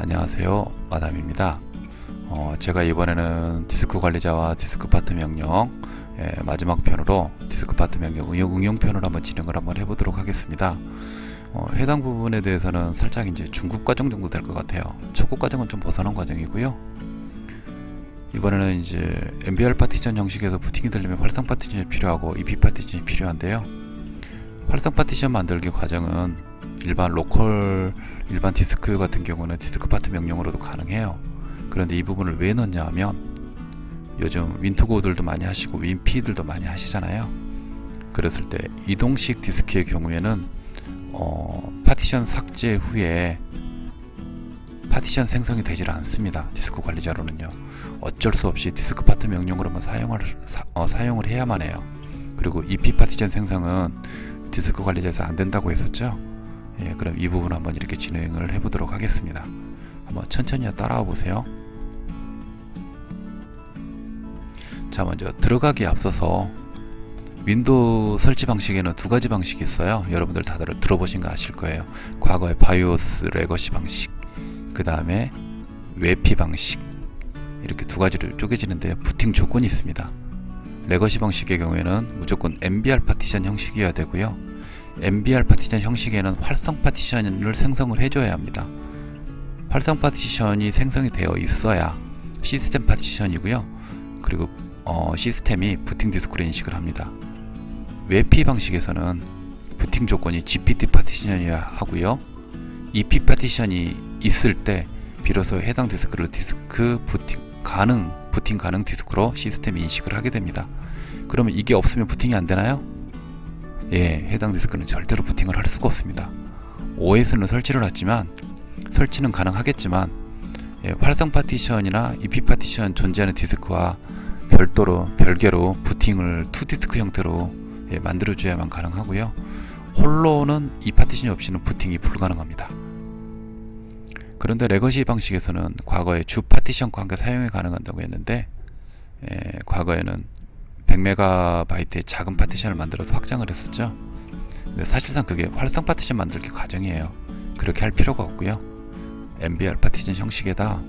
안녕하세요, 마담입니다. 제가 이번에는 디스크 관리자와 디스크 파트 명령 마지막 편으로 디스크 파트 명령 응용편을 한번 진행을 한번 해보도록 하겠습니다. 해당 부분에 대해서는 살짝 이제 중급 과정 정도 될 것 같아요. 초급 과정은 좀 벗어난 과정이고요. 이번에는 이제 MBR 파티션 형식에서 부팅이 되려면 활성 파티션이 필요하고 EP 파티션이 필요한데요. 활성 파티션 만들기 과정은 일반 디스크 같은 경우는 디스크 파트 명령으로도 가능해요. 그런데 이 부분을 왜 넣냐 하면 요즘 윈투고들도 많이 하시고 윈피들도 많이 하시잖아요. 그랬을 때 이동식 디스크의 경우에는 파티션 삭제 후에 파티션 생성이 되질 않습니다. 디스크 관리자로는요. 어쩔 수 없이 디스크 파트 명령으로만 사용을 해야만 해요. 그리고 EP 파티션 생성은 디스크 관리자에서 안 된다고 했었죠. 예, 그럼 이 부분 한번 이렇게 진행을 해보도록 하겠습니다. 한번 천천히 따라와 보세요. 자, 먼저 들어가기에 앞서서 윈도우 설치 방식에는 두 가지 방식이 있어요. 여러분들 다들 들어보신 거 아실 거예요. 과거의 바이오스 레거시 방식, 그 다음에 웨피 방식, 이렇게 두 가지로 쪼개지는데요. 부팅 조건이 있습니다. 레거시 방식의 경우에는 무조건 MBR 파티션 형식이어야 되고요. MBR 파티션 형식에는 활성 파티션을 생성을 해줘야 합니다. 활성 파티션이 생성이 되어 있어야 시스템 파티션이고요. 그리고 시스템이 부팅 디스크로 인식을 합니다. 웨피 방식에서는 부팅 조건이 GPT 파티션이어야 하고요. EP 파티션이 있을 때 비로소 해당 디스크를 부팅 가능 디스크로 시스템이 인식을 하게 됩니다. 그러면 이게 없으면 부팅이 안 되나요? 예, 해당 디스크는 절대로 부팅을 할 수가 없습니다. OS는 설치는 가능하겠지만 활성 파티션이나 EP 파티션 존재하는 디스크와 별개로 부팅을 2디스크 형태로 만들어줘야만 가능하고요. 홀로는 이 파티션이 없이는 부팅이 불가능합니다. 그런데 레거시 방식에서는 과거에 주 파티션과 함께 사용이 가능하다고 했는데 과거에는 100MB의 작은 파티션을 만들어서 확장을 했었죠. 근데 사실상 그게 활성 파티션 만들기 과정이에요. 그렇게 할 필요가 없고요. MBR 파티션 형식에다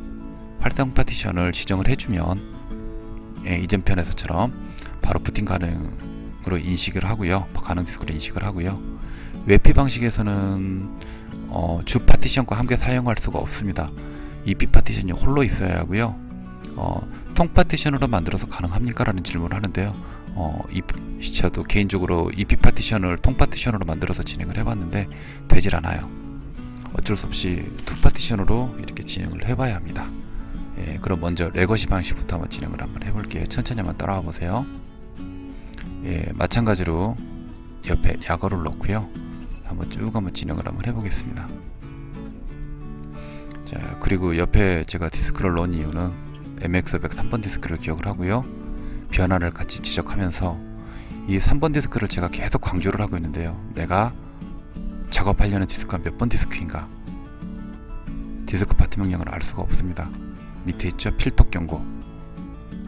활성 파티션을 지정을 해주면 이전 편에서처럼 바로 부팅 가능으로 인식을 하고요. 가능 디스크로 인식을 하고요. 웨피 방식에서는 주 파티션과 함께 사용할 수가 없습니다. EP 파티션이 홀로 있어야 하고요. 통 파티션으로 만들어서 가능합니까? 라는 질문을 하는데요. 저도 개인적으로 EP 파티션을 통 파티션으로 만들어서 진행을 해봤는데 되질 않아요. 어쩔 수 없이 투 파티션으로 이렇게 진행을 해봐야 합니다. 예, 그럼 먼저 레거시 방식부터 한번 진행을 한번 해볼게요. 천천히 한번 따라와 보세요. 예, 마찬가지로 옆에 약어를 넣고요. 한번 진행을 한번 해보겠습니다. 자, 그리고 옆에 제가 디스크를 넣은 이유는 MX500 3번 디스크를 기억을 하고요. 변화를 같이 지적하면서 이 3번 디스크를 제가 계속 강조를 하고 있는데요. 내가 작업하려는 디스크가 몇 번 디스크인가? 디스크 파트 명령을 알 수가 없습니다. 밑에 있죠? 필터 경고.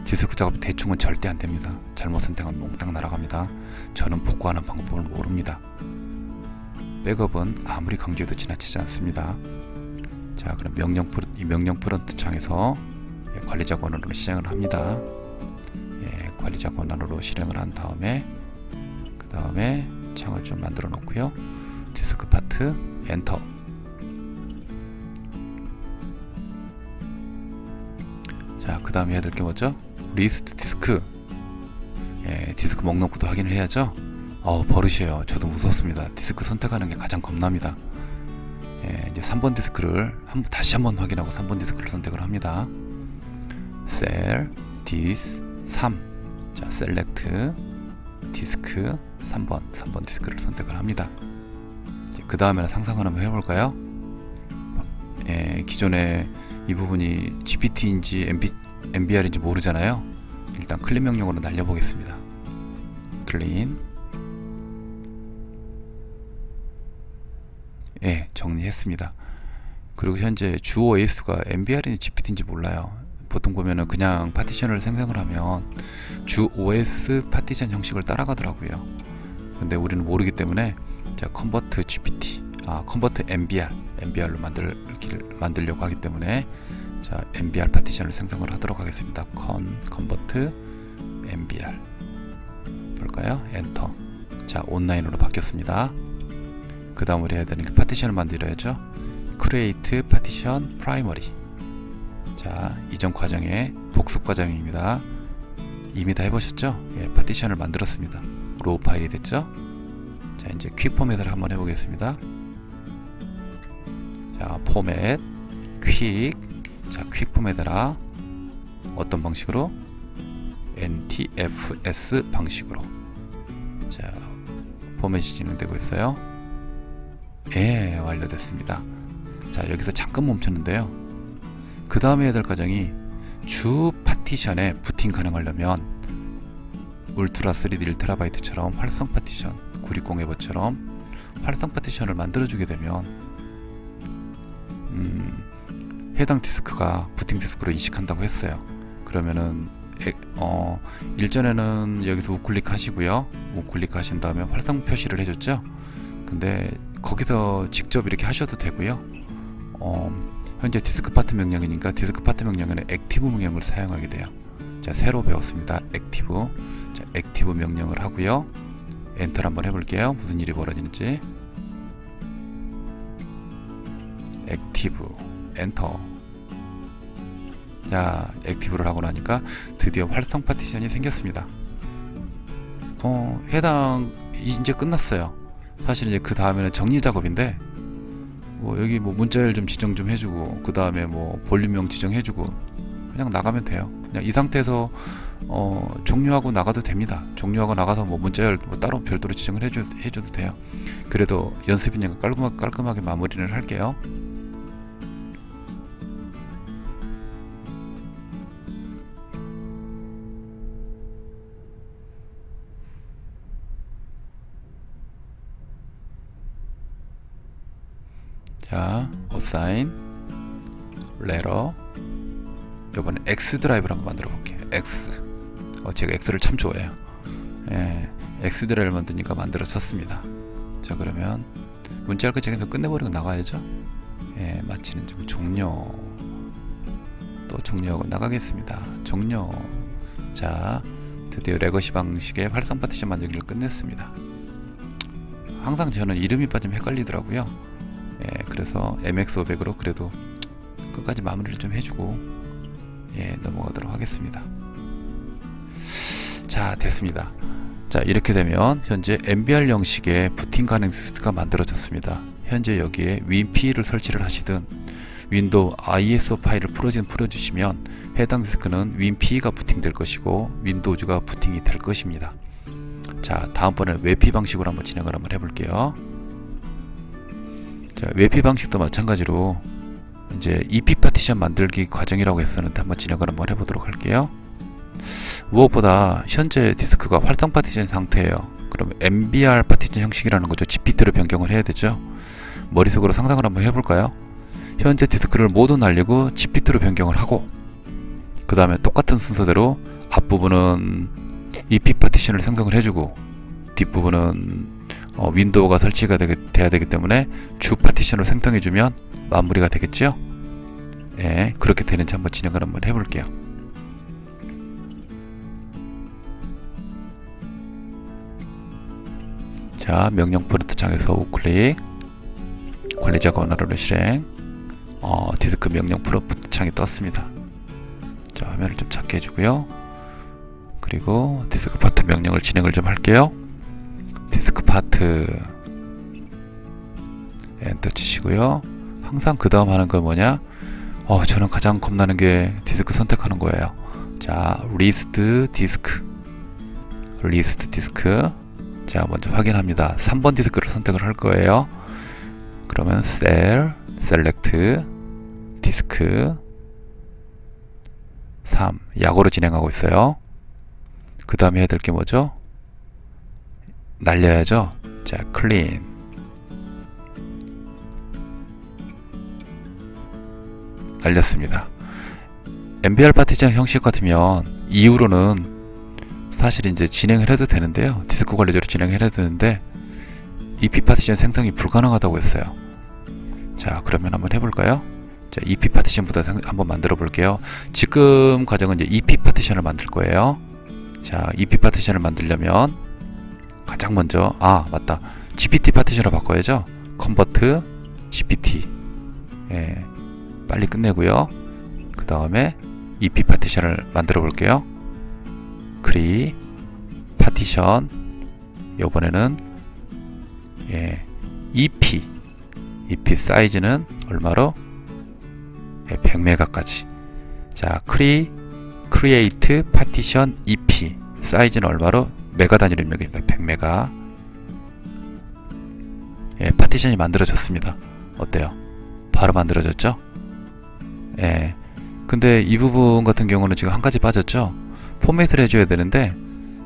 디스크 작업 대충은 절대 안 됩니다. 잘못 선택하면 몽땅 날아갑니다. 저는 복구하는 방법을 모릅니다. 백업은 아무리 강조해도 지나치지 않습니다. 자, 그럼 이 명령 프론트 창에서 관리자 권한으로 실행을 합니다. 관리자 권한으로 실행을 한 다음에 그 다음에 창을 좀 만들어 놓고요. 디스크 파트 엔터. 자, 그 다음에 해야 될 게 뭐죠? 리스트 디스크. 디스크 목록부터 확인을 해야죠. 버릇이에요. 저도 무섭습니다. 디스크 선택하는 게 가장 겁납니다. 이제 3번 디스크를 다시 한번 확인하고 3번 디스크를 선택을 합니다. 셀 디스 3. 자, 셀렉트 디스크 3번 디스크를 선택을 합니다. 그 다음에는 상상을 한번 해볼까요? 기존에 이 부분이 GPT인지 MBR인지 모르잖아요. 일단 클린 명령으로 날려보겠습니다. 클린. 예, 정리했습니다. 그리고 현재 주 OS가 MBR인지 GPT인지 몰라요. 보통 보면은 그냥 파티션을 생성을 하면 주 OS 파티션 형식을 따라가더라고요. 근데 우리는 모르기 때문에 자, 컨버트 GPT 컨버트 MBR로 만들려고 하기 때문에 자, MBR 파티션을 생성을 하도록 하겠습니다. 컨버트 MBR 볼까요? 엔터. 자, 온라인으로 바뀌었습니다. 그 다음으로 해야 되는 게 파티션을 만들어야죠. Create Partition Primary. 자, 이전 과정의 복습 과정입니다. 이미 다 해보셨죠? 예, 파티션을 만들었습니다. 로우 파일이 됐죠? 자, 이제 퀵 포맷을 한번 해보겠습니다. 자, 포맷, 퀵. 자, 퀵 포맷에라 어떤 방식으로? NTFS 방식으로. 자, 포맷이 진행되고 있어요. 예, 완료됐습니다. 자, 여기서 잠깐 멈췄는데요. 그 다음에 해야 될 과정이 주 파티션에 부팅 가능하려면 울트라 3D 1TB처럼 활성 파티션 960에버처럼 활성 파티션을 만들어 주게 되면 해당 디스크가 부팅 디스크로 인식한다고 했어요. 그러면은 일전에는 여기서 우클릭 하시고요. 우클릭 하신 다음에 활성 표시를 해줬죠. 근데 거기서 직접 이렇게 하셔도 되고요. 현재 디스크 파트 명령이니까 디스크 파트 명령에는 액티브 명령을 사용하게 돼요. 자, 새로 배웠습니다. 액티브. 자, 액티브 명령을 하고요. 엔터를 한번 해볼게요. 무슨 일이 벌어지는지. 액티브 엔터. 자, 액티브를 하고 나니까 드디어 활성 파티션이 생겼습니다. 해당 이제 끝났어요. 사실 이제 그 다음에는 정리 작업인데 여기 문자열 좀 지정 좀 해주고 그 다음에 볼륨명 지정해주고 그냥 나가면 돼요. 그냥 이 상태에서 종료하고 나가도 됩니다. 종료하고 나가서 문자열 따로 별도로 지정을 해줘도 돼요. 그래도 연습이니까 깔끔하게 마무리를 할게요. 자, assign, letter. 이번에 X 드라이브를 한번 만들어 볼게요. X. 제가 X를 참 좋아해요. 예, X 드라이브를 만드니까 만들어졌습니다. 자, 그러면 문자열 끝에서 끝내버리고 나가야죠. 예, 마치는 좀 종료. 또 종료하고 나가겠습니다. 종료. 자, 드디어 레거시 방식의 활성 파티션 만들기를 끝냈습니다. 항상 저는 이름이 빠지면 헷갈리더라고요. 예, 그래서 MX500으로 그래도 끝까지 마무리를 좀 해주고 예, 넘어가도록 하겠습니다. 자, 됐습니다. 자, 이렇게 되면 현재 MBR 형식의 부팅 가능 디스크가 만들어졌습니다. 현재 여기에 WinP를 설치를 하시든 윈도우 ISO 파일을 풀어주시면 해당 디스크는 WinP가 부팅될 것이고 윈도우즈가 부팅이 될 것입니다. 자, 다음번에 웹P 방식으로 한번 진행을 한번 해볼게요. 자, 웹P 방식도 마찬가지로 이제 EP 파티션 만들기 과정이라고 했었는데 한번 진행을 한번 해보도록 할게요. 무엇보다 현재 디스크가 활성 파티션 상태예요. 그러면 MBR 파티션 형식이라는 거죠. GPT로 변경을 해야 되죠. 머릿속으로 상상을 한번 해볼까요? 현재 디스크를 모두 날리고 GPT로 변경을 하고 그 다음에 똑같은 순서대로 앞부분은 EP 파티션을 생성을 해주고 뒷부분은 윈도우가 설치가 돼야 되기 때문에 주 파티션을 생성해주면 마무리가 되겠죠? 예, 그렇게 되는지 한번 진행을 한번 해볼게요. 자, 명령 프론트 창에서 우클릭, 관리자 권한으로 실행, 디스크 명령 프론트 창이 떴습니다. 자, 화면을 좀 작게 해주고요. 그리고 디스크 파트 명령을 진행을 좀 할게요. 디스크 파트 엔터 치시고요. 항상 그 다음 하는 건 뭐냐? 저는 가장 겁나는 게 디스크 선택하는 거예요. 자, 리스트 디스크. 자, 먼저 확인합니다. 3번 디스크를 선택을 할 거예요. 그러면 셀, 셀렉트, 디스크 3, 약오로 진행하고 있어요. 그 다음에 해야 될 게 뭐죠? 날려야죠. 자, 클린. 날렸습니다. MBR 파티션 형식 같으면 이후로는 사실 이제 진행을 해도 되는데요. 디스크 관리자로 진행을 해도 되는데 EP 파티션 생성이 불가능하다고 했어요. 자, 그러면 한번 해볼까요? 자, EP 파티션부터 한번 만들어 볼게요. 지금 과정은 이제 EP 파티션을 만들 거예요. 자, EP 파티션을 만들려면 가장 먼저, 맞다, GPT 파티션으로 바꿔야죠. 컨버트 GPT. 예, 빨리 끝내고요. 그 다음에 EP 파티션을 만들어 볼게요. 크리 파티션, 요번에는 EP 사이즈는 얼마로? 100메가까지. 자, create partition EP 사이즈는 얼마로? 메가 단위로 입력입니다. 100메가. 파티션이 만들어졌습니다. 어때요? 바로 만들어졌죠? 근데 이 부분 같은 경우는 지금 한 가지 빠졌죠? 포맷을 해줘야 되는데,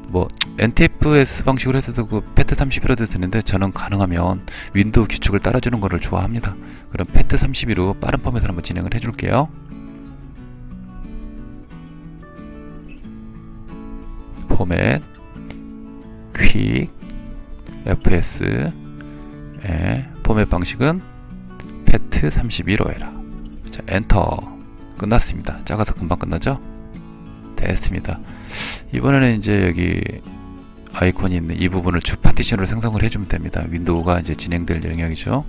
뭐 NTFS 방식으로 해서도 그 PET32로도 되는데, 저는 가능하면 윈도우 규칙을 따라주는 거를 좋아합니다. 그럼 PET32로 빠른 포맷을 한번 진행을 해줄게요. 포맷 퀵 fs 포맷 방식은 PET32로 해라. 자, 엔터. 끝났습니다. 작아서 금방 끝나죠? 됐습니다. 이번에는 이제 여기 아이콘이 있는 이 부분을 주 파티션으로 생성을 해주면 됩니다. 윈도우가 이제 진행될 영역이죠.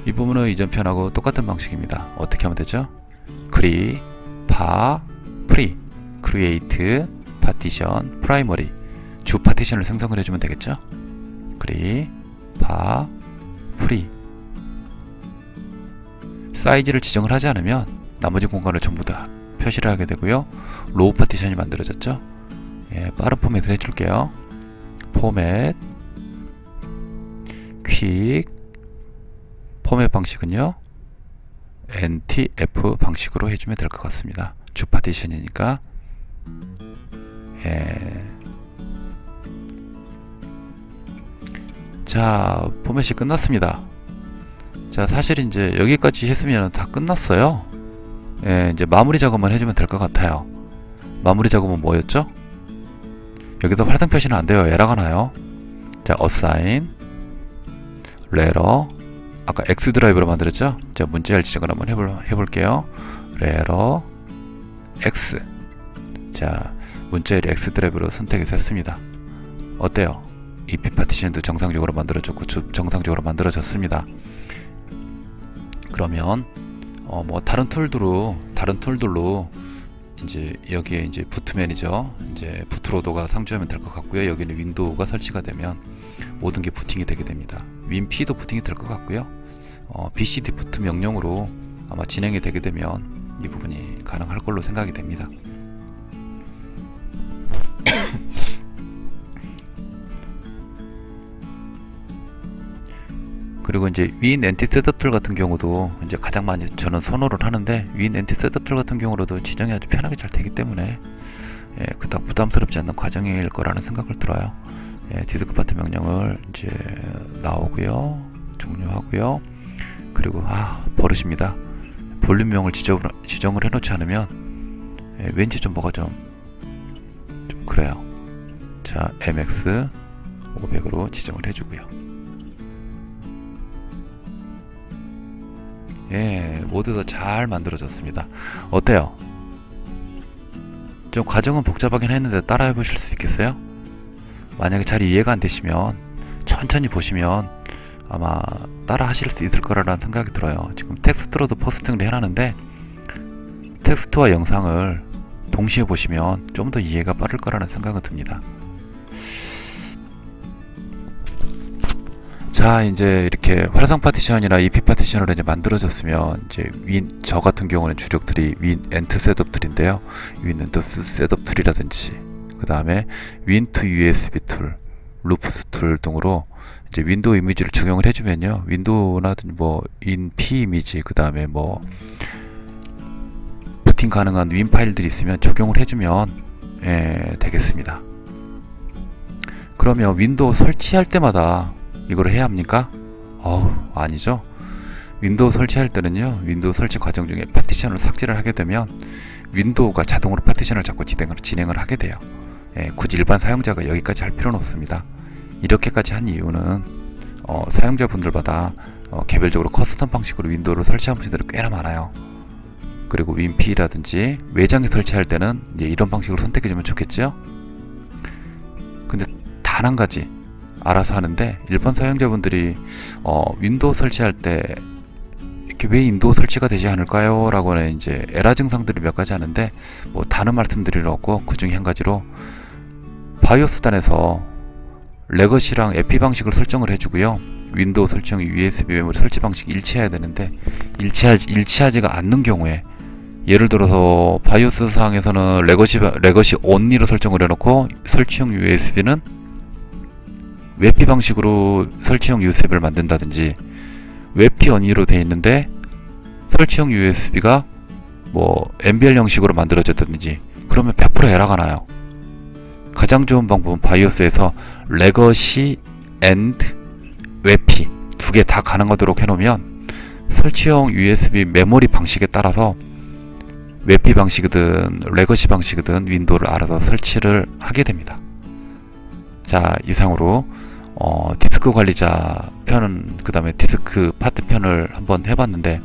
이 부분은 이전 편하고 똑같은 방식입니다. 어떻게 하면 되죠? create partition primary, 주 파티션을 생성을 해주면 되겠죠? create 사이즈를 지정을 하지 않으면 나머지 공간을 전부 다 표시를 하게 되고요. 로우 파티션이 만들어졌죠? 빠른 포맷을 해줄게요. 포맷 퀵 포맷 방식은요, NTF 방식으로 해주면 될 것 같습니다. 주 파티션이니까. 자, 포맷이 끝났습니다. 자, 사실 이제 여기까지 했으면 다 끝났어요. 이제 마무리 작업만 해주면 될 것 같아요. 마무리 작업은 뭐였죠? 여기서 활성 표시는 안 돼요. 에러가 나요. 자, assign 레러, 아까 X 드라이브로 만들었죠? 자, 문자열 지정을 한번 해볼게요. 레러 X. 자, 문자열이 X 드라이브로 선택이 됐습니다. 어때요? EP 파티션도 정상적으로 만들어졌고 정상적으로 만들어졌습니다. 그러면 뭐 다른 툴들로 이제 여기에 이제 부트 매니저, 이제 부트로더가 상주하면 될 것 같고요. 여기는 윈도우가 설치가 되면 모든 게 부팅이 되게 됩니다. 윈P도 부팅이 될 것 같고요. BCD 부트 명령으로 아마 진행이 되게 되면 이 부분이 가능할 걸로 생각이 됩니다. 그리고 이제 윈 엔티 셋업 툴 같은 경우도 이제 가장 많이 저는 선호를 하는데, 윈 엔티 셋업 툴 같은 경우로도 지정이 아주 편하게 잘 되기 때문에 그닥 부담스럽지 않는 과정일 거라는 생각을 들어요. 디스크 파트 명령을 이제 나오고요, 종료하고요. 그리고 버릇입니다. 볼륨명을 지정을 해놓지 않으면 왠지 좀 뭐가 좀 그래요. 자, MX 500으로 지정을 해주고요. 모두 다 잘 만들어졌습니다. 어때요? 좀 과정은 복잡하긴 했는데 따라해 보실 수 있겠어요? 만약에 잘 이해가 안 되시면 천천히 보시면 아마 따라 하실 수 있을 거라는 생각이 들어요. 지금 텍스트로도 포스팅을 해놨는데, 텍스트와 영상을 동시에 보시면 좀 더 이해가 빠를 거라는 생각이 듭니다. 자, 이제 이렇게 활성 파티션이나 EP 파티션으로 이제 만들어졌으면, 이제 저 같은 경우는 주력들이 윈 엔트 셋업 툴인데요. 윈 엔트 셋업 툴이라든지, 그 다음에 윈 투 USB 툴, 루프스 툴 등으로 이제 윈도우 이미지를 적용을 해주면요, 윈도우나 뭐 윈P 이미지, 그 다음에 뭐 부팅 가능한 윈 파일들이 있으면 적용을 해주면 되겠습니다. 그러면 윈도우 설치할 때마다 이걸 해야 합니까? 아니죠. 윈도우 설치할 때는요, 윈도우 설치 과정 중에 파티션을 삭제를 하게 되면 윈도우가 자동으로 파티션을 자꾸 진행을 하게 돼요. 굳이 일반 사용자가 여기까지 할 필요는 없습니다. 이렇게까지 한 이유는 사용자분들마다 개별적으로 커스텀 방식으로 윈도우를 설치한 분들이 꽤나 많아요. 그리고 윈피라든지 외장에 설치할 때는 이제 이런 방식으로 선택해주면 좋겠죠. 근데 단 한 가지 알아서 하는데, 일반 사용자분들이 윈도우 설치할 때 이렇게 왜 윈도우 설치가 되지 않을까요? 라고는 이제 에러 증상들이 몇 가지 하는데, 뭐 다른 말씀드릴 일 없고, 그 중에 한 가지로 바이오스 단에서 레거시랑 에피 방식을 설정을 해주고요. 윈도우 설정 USB 메모리 설치 방식이 일치해야 되는데 일치하지가 않는 경우에, 예를 들어서 바이오스 상에서는 레거시 only로 설정을 해놓고 설치용 USB는 웹피 방식으로 설치용 USB를 만든다든지, 웹피 only로 되어 있는데 설치용 USB가 뭐 MBR 형식으로 만들어졌다든지, 그러면 100% 에러가 나요. 가장 좋은 방법은 바이오스에서 레거시 and 웹피 두 개 다 가능하도록 해놓으면 설치용 USB 메모리 방식에 따라서 웹피 방식이든 레거시 방식이든 윈도우를 알아서 설치를 하게 됩니다. 자, 이상으로 디스크 관리자 편은, 그 다음에 디스크 파트 편을 한번 해봤는데,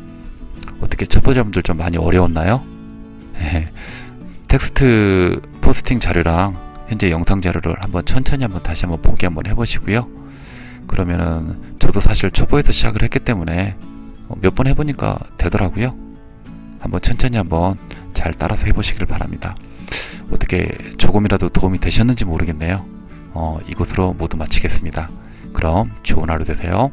어떻게 초보자분들 좀 많이 어려웠나요? 텍스트 포스팅 자료랑 현재 영상 자료를 천천히 다시 한번 보기 해보시고요. 그러면은 저도 사실 초보에서 시작을 했기 때문에 몇 번 해보니까 되더라고요. 천천히 잘 따라서 해보시길 바랍니다. 어떻게 조금이라도 도움이 되셨는지 모르겠네요. 이것으로 모두 마치겠습니다. 그럼 좋은 하루 되세요.